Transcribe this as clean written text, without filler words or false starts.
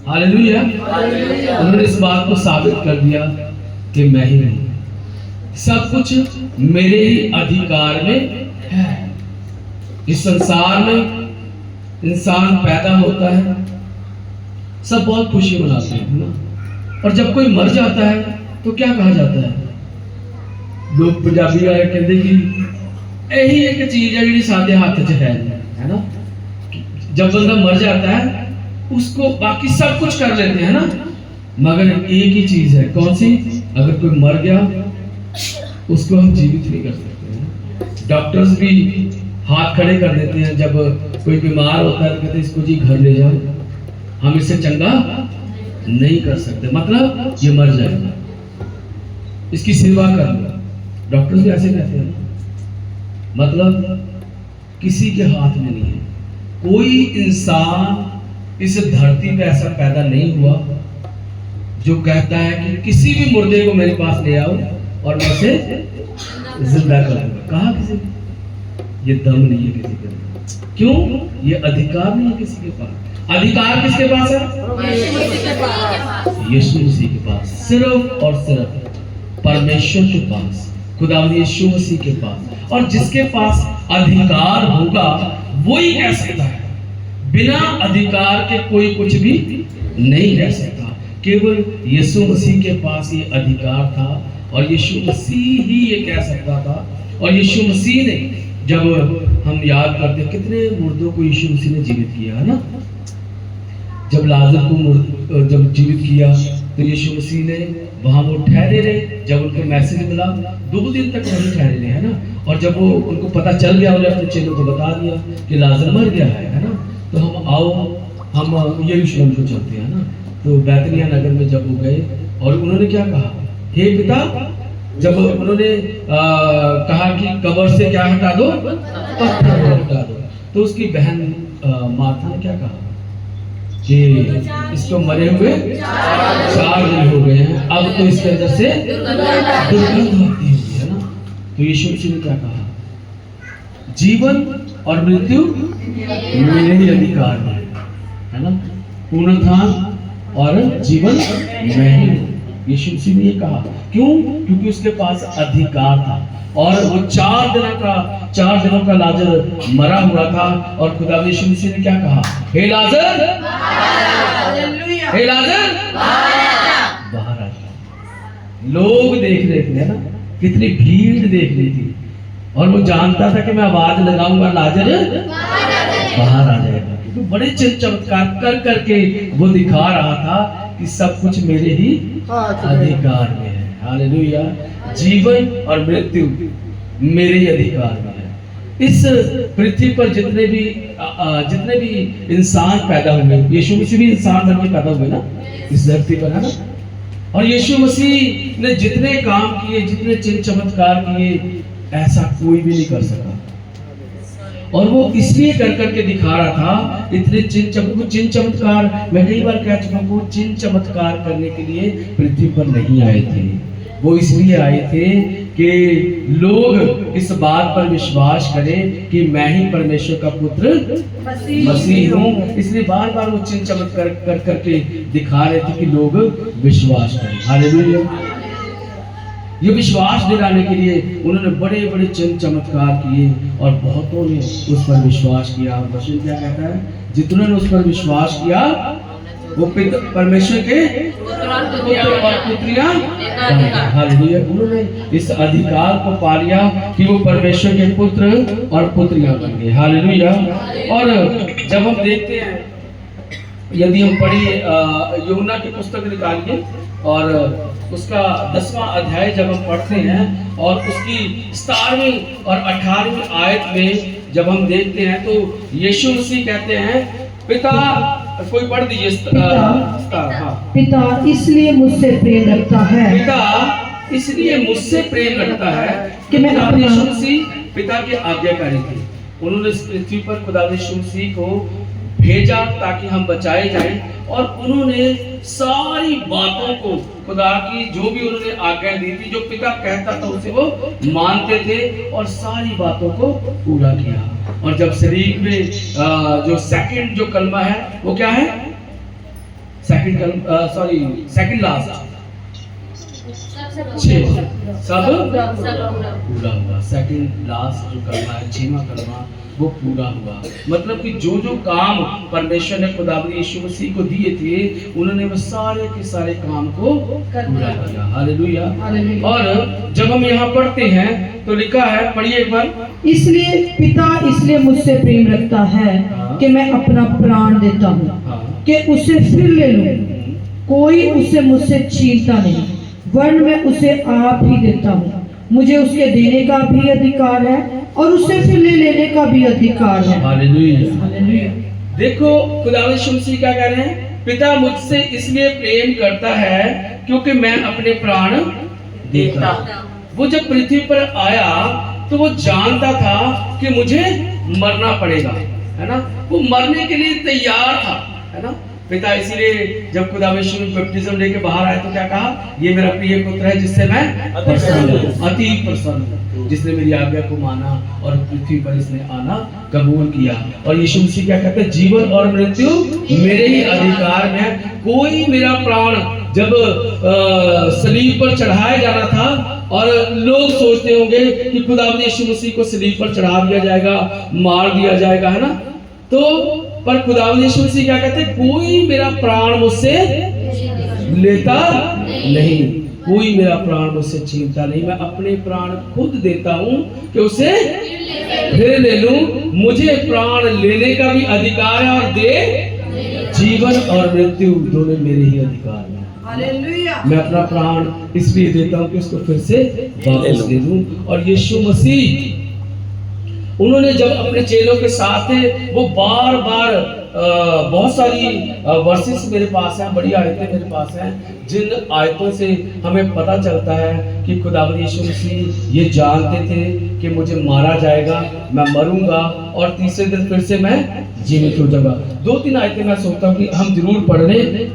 Hallelujah. उन्होंने इस बात को साबित कर दिया कि मैं ही नहीं, सब कुछ मेरे ही अधिकार में है। इस संसार में इंसान पैदा होता है, सब बहुत खुशी मनाते हैं ना, और जब कोई मर जाता है तो क्या कहा जाता है? लोग पंजाबी आए कहते कि यही एक चीज है जी सादे हाथ च है ना। जब बंदा मर जाता है उसको बाकी सब कुछ कर लेते हैं ना, मगर एक ही चीज है, कौन सी? अगर कोई मर गया उसको हम जीवित नहीं कर सकते हैं। डॉक्टर्स भी हाथ खड़े कर देते हैं जब कोई बीमार होता है तो कहते हैं इसको जी घर ले जाओ, हम इससे चंगा नहीं कर सकते, मतलब ये मर जाएगा, इसकी सेवा कर लो। डॉक्टर्स भी ऐसे कहते हैं, मतलब किसी के हाथ में नहीं है। कोई इंसान इस धरती पे ऐसा पैदा नहीं हुआ जो कहता है कि किसी भी मुर्दे को मेरे पास ले आओ और मैं उसे जिंदा कर दूंगा। कहा किसी ने? ये दम नहीं है किसी के। क्यों? ये अधिकार नहीं है किसी के पास। अधिकार किसके पास है? यीशु मसीह के पास, सिर्फ और सिर्फ परमेश्वर के पास, खुदावंद यीशु मसीह के पास। और जिसके पास अधिकार होगा वही कह सकता है, बिना अधिकार के कोई कुछ भी नहीं रह सकता। केवल यीशु मसीह के पास ये अधिकार था और यीशु मसीह ही ये कह सकता था। और यीशु मसीह ने, जब हम याद करते कितने मुर्दों को यीशु मसीह ने जीवित किया है ना। जब लाजर को जब जीवित किया तो यीशु मसीह ने वहां वो ठहरे रहे, जब उनको मैसेज मिला 2 दिन तक वहीं ठहरे रहे, है ना। और जब वो उनको पता चल गया, उन्होंने अपने चेलों को बता दिया कि लाजर मर गया है ना, तो हम आओ हम यरूशलेम को चलते हैं ना। तो बैतनिय्याह नगर में जब वो गए और उन्होंने क्या कहा, हे पिता, जब उन्होंने कहा कि कब्र से क्या हटा दो, पत्थर हटा दो, तो उसकी बहन मार्था ने क्या कहा कि इसको मरे हुए 4 दिन हो गए हैं, अब तो इसके अंदर से दुर्गंध आती होगी, है ना। तो यीशु मसीह ने क्या कहा, जीवन और मृत्यु मेरे ही अधिकार में है ना, पुनरुत्थान और जीवन मैं ही हूं। यीशु मसीह ने ये कहा, क्यों? क्योंकि उसके पास अधिकार था। और वो 4 दिनों का लाजर मरा हुआ था और खुदा यीशु मसीह ने क्या कहा, हे लाजर, हे लाजर बाहर आ जा। लोग देख रहे थे ना, कितनी भीड़ देख रही थी, और वो जानता था कि मैं आवाज लगाऊंगा लाजर बाहर आ जाएगा। तो बड़े चमत्कार कर करके वो दिखा रहा था कि सब कुछ मेरे ही अधिकार में है। हालेलुया। जीवन और मृत्यु मेरे ही अधिकार में है। इस पृथ्वी पर जितने भी इंसान पैदा हुए, यीशु मसीह भी इंसान बन के पैदा हुए ना इस धरती पर, है ना। और यीशु मसीह ने जितने काम किए, जितने चिन्ह चमत्कार किए, ऐसा कोई भी नहीं कर सका। और वो इसलिए कर करके दिखा रहा था, इतने चिन्ह चमत्कार, मैं कई बार कह चुका हूं, चिन्ह चमत्कार करने के लिए पृथ्वी पर नहीं आए थे। वो इसलिए आए थे कि लोग इस बात पर विश्वास करें कि मैं ही परमेश्वर का पुत्र मसीह हूँ। इसलिए बार बार वो चिन्ह चमत्कार कर करके दिखा रहे थे कि लोग विश्वास करें। हालेलुया। ये विश्वास दिलाने के लिए उन्होंने बड़े बड़े चिन्ह चमत्कार किए और बहुतों ने उस पर विश्वास किया। वचन क्या कहता है, जितनों ने उस पर विश्वास किया वो परमेश्वर के पुत्र और पुत्रियां, हालेलुया, उन्होंने इस अधिकार को पा लिया कि वो परमेश्वर के पुत्र और पुत्रियां बन गए। हालेलुया। और जब हम देखते हैं, यदि हम पढ़िए यूहन्ना की पुस्तक निकालिए और उसका 10वां अध्याय जब हम पढ़ते हैं और उसकी 17वीं और 18वीं आयत में जब हम देखते हैं तो यीशु मसीह कहते हैं, पिता, कोई पढ़ दीजिए, पिता इसलिए मुझसे प्रेम रखता है, पिता इसलिए मुझसे प्रेम रखता है कि मैं अपने यीशु मसीह पिता के आज्ञाकारी थे। उन्होंने इस पृथ्वी पर खुदा यीशु मसीह को भेजा ताकि हम बचाए जाएं, और उन्होंने सारी बातों को, खुदा की जो भी उन्होंने आज्ञा दी थी, जो पिता कहता था उसे वो मानते थे और सारी बातों को पूरा किया। और जब शरीर में जो सेकंड जो कलमा है वो क्या है, सेकंड लास्ट सब पूरा हुआ। सेकंड लास्ट जो कलमा है, 6वां कलमा, वो पूरा हुआ। मतलब कि जो जो काम परमेश्वर ने खुदावंद यीशु मसीह को दिए थे, उन्होंने वो सारे के सारे काम को पूरा किया। हालेलुया। और जब हम यहाँ पढ़ते हैं तो लिखा है, पढ़िए एक बार। इसलिए पिता इसलिए मुझसे प्रेम रखता है कि मैं अपना प्राण देता हूँ कि उसे फिर ले लूं। कोई उसे मुझसे छीनता नहीं, वरन मैं उसे आप ही देता हूँ। मुझे उसके देने का भी अधिकार है और उसे फिर ले लेने का भी अधिकार है। हालेलुया। हालेलुया। देखो खुदावंद यीशु मसीह क्या कह रहे हैं, पिता मुझसे इसलिए प्रेम करता है क्योंकि मैं अपने प्राण देता हूं। वो जब पृथ्वी पर आया तो वो जानता था कि मुझे मरना पड़ेगा, है ना। वो मरने के लिए तैयार था, है ना। पिता इसीलिए जब खुदावंद यीशु बपतिस्म लेके बाहर आए तो क्या कहा, ये मेरा प्रिय पुत्र है जिससे मैं अति प्रसन्न हूं, जिसने मेरी आज्ञा को माना और पृथ्वी पर इसने आना कबूल किया। और यीशु मसीह क्या कहते हैं, जीवन और मृत्यु मेरे ही अधिकार में है। कोई मेरा प्राण जब सलीब पर चढ़ाया जाना था, और लोग सोचते होंगे कि खुदावंद यीशु मसीह को सलीब पर चढ़ा दिया जाएगा, मार दिया जाएगा, है ना। तो पर खुदावंद यीशु मसीह क्या कहते हैं, कोई मेरा प्राण मुझसे लेता नहीं, कोई मेरा प्राण मुझसे छीनता नहीं। मैं अपने प्राण खुद देता हूं कि उसे फिर ले लूं। मुझे प्राण लेने का भी अधिकार है और दे जीवन और मृत्यु दोनों मेरे ही अधिकार में। हालेलुया। मैं अपना प्राण इसलिए देता हूं कि उसको फिर से वापस ले लूं। और यीशु मसीह उन्होंने जब अपने चेलों के साथ थे, वो बार बार बहुत सारी वर्सेस मेरे पास हैं, बड़ी आयतें मेरे पास हैं, जिन आयतों से हमें पता चलता है कि खुदावंद यीशु मसीह ये जानते थे कि मुझे मारा जाएगा, मैं मरूंगा और तीसरे दिन फिर से मैं जीवित हो जाऊंगा। 2-3 आयतें मैं सोचता हूँ कि हम जरूर पढ़ लें।